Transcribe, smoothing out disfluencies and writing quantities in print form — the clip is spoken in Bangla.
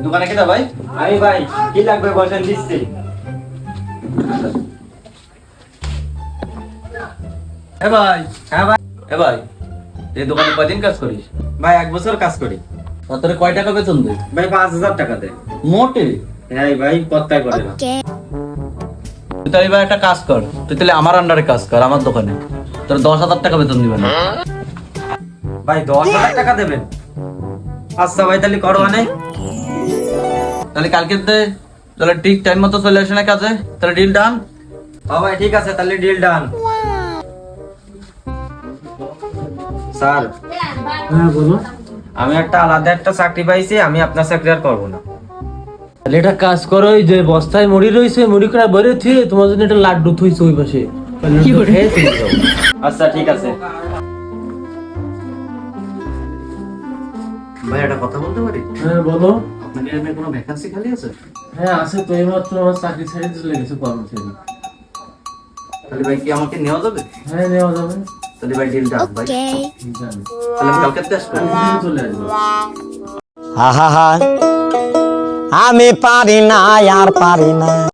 দোকানে কেটা ভাই? আমি ভাই কি লাগবে বসেন দিচ্ছি। এ ভাই, হ্যাঁ ভাই। এ ভাই, এই দোকানে কয়দিন কাজ করিস? ভাই 1 বছর কাজ করি। তোর কয় টাকা বেতন দেয়? ভাই 5,000 টাকা দেয়। মোটে? হ্যাঁ ভাই পত্তায় করে না। তুই তাহলে ভাই একটা কাজ কর, তুই তাহলে আমার আন্ডারে কাজ কর আমার দোকানে, তোর 10,000 টাকা বেতন দিবে না। ভাই 10,000 টাকা দেবেন? আচ্ছা ভাই তাহলে করো মানে। তাহলে কালকে তাহলে ঠিক টাইম মতো চলে আসে না কাজে, তাহলে ডিল ডান। হ্যাঁ ভাই ঠিক আছে তাহলে ডিল ডান। স্যার। হ্যাঁ বলো। আমি একটা আলাদা একটা চাকরি পাইছি, আমি আপনার চাকরি আর করবো না। তাহলে একটা কাজ করো, ওই যে বস্তায় মুড়ি রয়েছে, মুড়ি করে বেড়ে থুয়ে তোমার জন্য একটা লাড্ডু থইছে ওই পাশে। খেয়ে চলে যাও। আচ্ছা ঠিক আছে। ভাই একটা কথা বলতে পারি? হ্যাঁ বলো। আপনাদের এখানে কোনো ভ্যাকেন্সি খালি আছে? হ্যাঁ আছে তো, এইমাত্র আমার চাকরি ছেড়ে চলে গেছে কর্মচারী। তাহলে ভাই কি আমাকে নেওয়া যাবে? হ্যাঁ নেওয়া যাবে। তাহলে ভাই ডিল ডান ভাই। জানি। তাহলে আমি কালকে আসবো। চলে আসবো। আহা, আমি পারি না আর পারি না।